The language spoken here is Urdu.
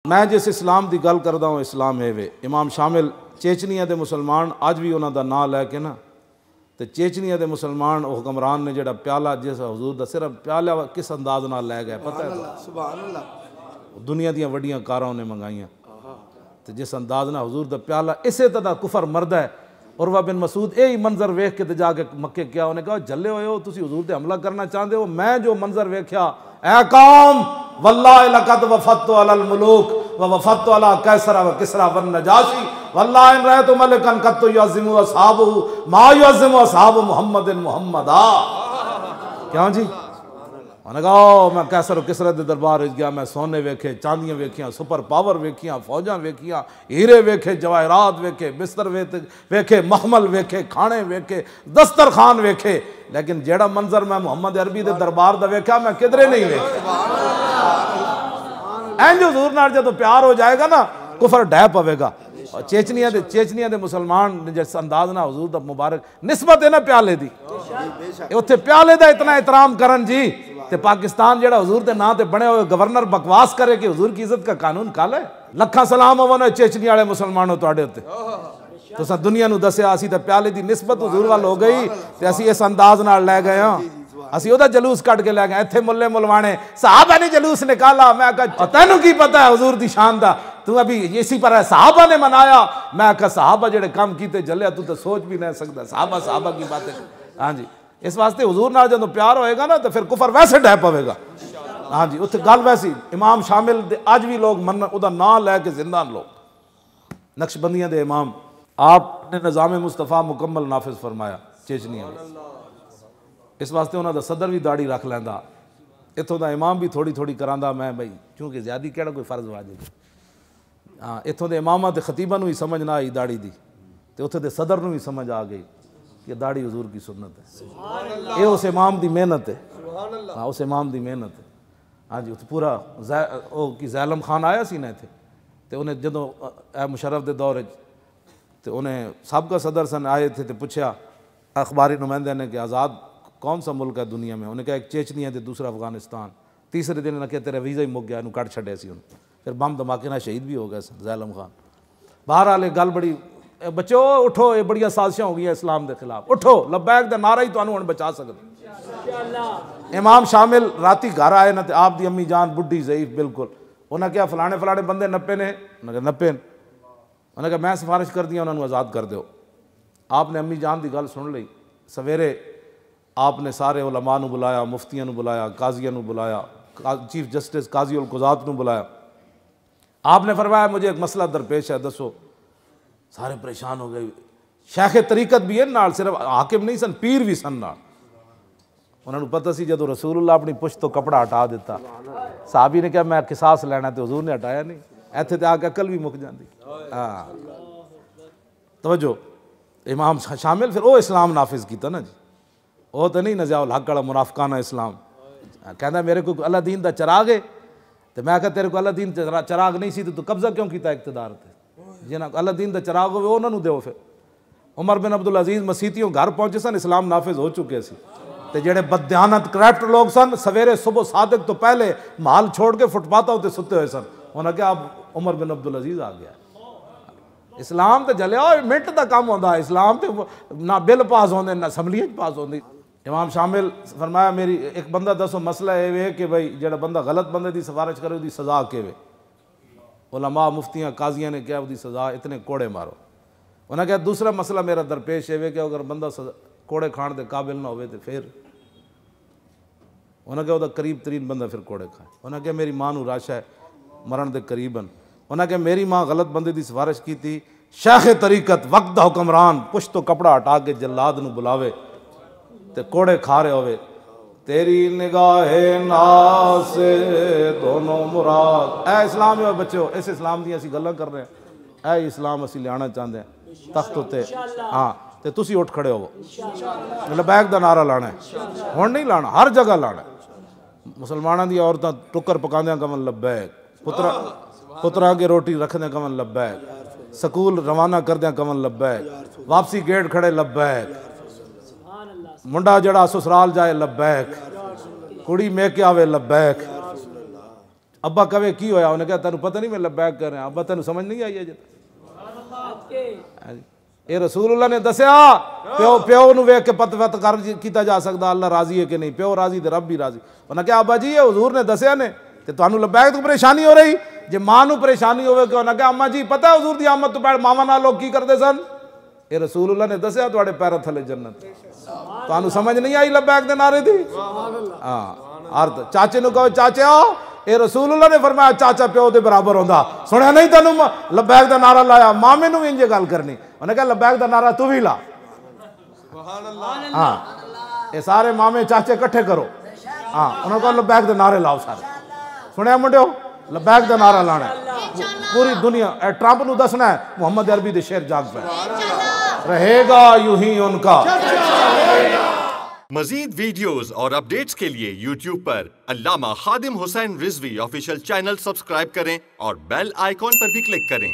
میں جس اسلام دی گل کردا ہوں اسلام ہے وے امام شامل چیچنیا دے مسلمان اج بھی انہاں دا نام لے کے نا تے چیچنیا دے مسلمان حکمران نے جڑا پیالہ جس حضور دا صرف پیالہ کس انداز نال لے گئے پتہ ہے سبحان اللہ دنیا دیاں وڈیاں کاراں نے منگائیاں تے جس انداز نال حضور دا پیالہ اسے طرح کفر مردا ہے عروہ بن مسعود یہی منظر ویکھ کے تے جا کے مکے کیا انہیں کہا جھلے ہوئے ہو تسی حضور تے حملہ کرنا چاہندے ہو میں جو منظر ویکھیا اے قوم واللہ لقد وفدت علی الملوک ووفدت علی کیسر و کسرا والنجاشی واللہ ان رأیت ملکا قد یعظم اصحابہ ما یعظم اصحاب محمد محمدا کیوں جی انہوں نے کہا میں کیسر و کسرا دے دربار گیا میں سونے ویکھے چاندیاں ویکھیاں سپر پاور ویکھیاں فوجاں ویکھیاں ہیرے ویکھے جواہرات ویکھے بستر ویکھے مخمل ویکھے کھانے ویکھے دسترخوان ویکھے لیکن جیڑا منظر میں محمد عربی دے دربار دا ویکھا میں کدرے نہیں ویکھا این جو حضور نال جدوں پیار ہو جائے گا نا کفر ڈہ پوے گا چیچنیا دے مسلمان جس انداز نہ حضور دا مبارک نسبت ہے نا پیالے دی اوتھے پیالے دا اتنا احترام کرن جی تے پاکستان جڑا حضور دے نام تے بنے ہوئے گورنر بکواس کرے کہ حضور کی عزت کا قانون کالا ہے لکھاں سلام ہونے چیچنی والے مسلمانوں تواڈے تے تو سا دنیا نو دسیا اسی تے پیالے دی نسبت حضور وال ہو گئی تے اسی اس انداز نال لے گئے ہاں اسی اودا جلوس کٹ کے لے گئے ایتھے ملے ملوانے صحابہ نے جلوس نکالا میں کہا تینوں کی پتہ ہے حضور دی شان دا تو ابھی اسی پر ہے صحابہ نے منایا میں کہا صحابہ جڑے کام کیتے جلیا تو سوچ بھی نہیں سکتا صحابہ کی باتیں ہاں جی اس واسطے حضور نال جدوں پیار ہوئے گا نا تو پھر کفر ویسے ڈہ پوے گا ہاں جی اتنے گل ویسی امام شامل اج بھی لوگ من ادا نام لے کے زندہ لوگ نقشبندیاں دے امام آپ نے نظام مصطفیٰ مکمل نافذ فرمایا چیچنیا میں اس واسطے انہوں دا صدر بھی داڑھی رکھ لیندا اتوں دا امام بھی تھوڑی تھوڑی کراندا میں بھائی کیونکہ زیادہ کہڑا کوئی فرض واجب ہاں اتوں دے اماماں تے خطیباں نو ہی سمجھ نہ آئی داڑھی دی تے اتھے دے صدر نو ہی سمجھ آ گئی کہ داڑھی حضور کی سنت ہے یہ اس امام دی محنت ہے ہاں اس امام دی محنت ہے ہاں جی پورا او کی زیلم خان آیا سی نا تھے تے انہیں جدوں اے مشرف دے دور تے انہیں سابقہ صدر سن آئے تھے تے پوچھا اخباری نمائندے نے کہ آزاد کون سا ملک ہے دنیا میں انہیں کہا ایک چیچنیا تے دوسرا افغانستان تیسرے دن انہیں کہا تیرا ویزا ہی مک گیا انہوں کٹ چھڑے سی انہوں پھر بم دھماکے نہ شہید بھی ہو گئے سن زیلم خان بہرحال گل بڑی بچو اٹھو یہ بڑی سازشاں ہو گئی اسلام دے خلاف اٹھو لبیک دے نعرہ ہی تانوں ہن بچا سکدے امام شامل راتی گھر آئے نہ تے آپ دی امی جان بڈھی ضعیف بالکل انہاں کہا فلانے بندے نپے نے انہاں کہا نپے انہاں کہا میں سفارش کر دیا انہاں نوں آزاد کر دیو آپ نے امی جان دی گل سن لئی سویرے آپ نے سارے علماء نو بلایا مفتیاں نو بلایا قاضیاں نو بلایا چیف جسٹس قاضی القضات نو بلایا آپ نے فرمایا مجھے ایک مسئلہ درپیش ہے دسو سارے پریشان ہو گئے شیخ طریقت بھی ہے نال صرف حاکم نہیں سن پیر بھی سن نال انہوں نے پتہ سی جدو رسول اللہ اپنی پشت تو کپڑا ہٹا دیتا صحابی نے کہا میں قصاص لینا تے حضور نے ہٹایا نہیں ایتھے تے آ کے عقل بھی مک جاندی ہاں توجہ امام شامل پھر وہ اسلام نافذ کیتا نا جی وہ تو نہیں نزاع الحق والا منافقانہ اسلام کہندا میرے کو اللہ دین دا چراغ ہے تو میں کہا تیرے کو اللہ دین چراغ نہیں سی تو قبضہ کیوں کیتا اقتدار تے جنہاں اللہ دین دا چراغ ہوئے انہوں نے دیو پھر عمر بن عبدالعزیز مسیتیوں گھر پہنچے سن اسلام نافذ ہو چکے سی تے جڑے بددیانت کریپٹ لوگ سن سویرے صبح صادق تو پہلے محل چھوڑ کے فٹ پاتھا ہوتے ستے ہوئے سن انہوں نے کہا اب عمر بن عبدالعزیز آ گیا اسلام تے جلیا منٹ دا کام ہوندا اسلام تے نہ بل پاس ہوندے نہ اسمبلی پاس ہوندی امام شامل فرمایا میری ایک بندہ دسو مسئلہ ہے کہ بھائی جڑا بندہ غلط بندے دی سفارش کرے دی سزا کے وے علماء مفتیاں قاضیاں نے کہا دی سزا اتنے کوڑے مارو انہوں نے کہا دوسرا مسئلہ میرا درپیش ہے کہ اگر بندہ کوڑے کھان دے قابل نہ ہوئے تو پھر انہوں نے کہا وہ قریب ترین بندہ پھر کوڑے کھائے انہوں نے کہا میری ماں نو راشا ہے مرن دے قریباً انہوں نے کہا میری ماں غلط بندے دی سفارش کی تھی شیخ طریقت وقت دا حکمران پشت تو کپڑا ہٹا کے جلاد نو بلاوے تے کوڑے کھا رہے ہوئے تیری نگاہ ناز سے دونوں مراد اے اسلام ہے بچو اس اسلام دی اسی گلاں کر رہے ہیں اے اسلام اسی لیانا چاہتے ہیں تخت ہوتے ہاں تے تسی اٹھ کھڑے ہو لبیک دا نعرہ لانا ہے ہون نہیں لانا ہر جگہ لانا ہے مسلمانوں دی عورتاں ٹکر پکاندیاں کمن لبیک پتراں کے روٹی رکھدیاں کمن لبیک سکول روانہ کردیاں کمن لبیک واپسی گیٹ کھڑے لبیک منڈا جڑا سسرال جائے لبیک کڑی میکے آوے لبیک ابا کہے کی ہویا انہیں کہا تینوں پتہ نہیں میں لبیک کر رہے ہیں ابا تینوں سمجھ نہیں آئی ہے جی اے رسول اللہ نے دسیا پیو نو ویکھ کے پت کر کیتا جا سکدا اللہ راضی ہے کہ نہیں پیو راضی تے رب بھی راضی انہیں کہا ابا جی یہ حضور نے دسیا نے تے تانوں لبیک تو پریشانی ہو رہی جے ماں نو پریشانی ہوے کہ انہیں کہا اما جی پتہ ہے حضور دی آمد تو پہلے ماواں نال لوگ کی کردے سن اے رسول اللہ نے دسیا تواڈے پیراں تھلے جنت تانوں سمجھ نہیں آئی لبیک دے نعرے دی ہاں عرض چاچے نو کہو چاچا اے رسول اللہ نے فرمایا چاچا پیو دے برابر ہوندا سنیا نہیں تینوں لبیک دا نعرہ لایا مامے نو بھی انجے گل کرنی انہیں کہا لبیک دا نعرہ تو بھی لا ہاں یہ سارے مامے چاچے کٹھے کرو ہاں انہوں کہا لبیک دا نعرے لاؤ سارے سنیا منڈیو لبیک دا نعرہ لانا ہے پوری دنیا ٹرمپ نو دسنا ہے محمد عربی دے شعر جاگ پہ رہے گا یوں ہی ان کا مزید ویڈیوز اور اپڈیٹس کے لیے یوٹیوب پر علامہ Khadim Hussain Rizvi official channel subscribe کریں اور بیل آئیکن پر بھی کلک کریں۔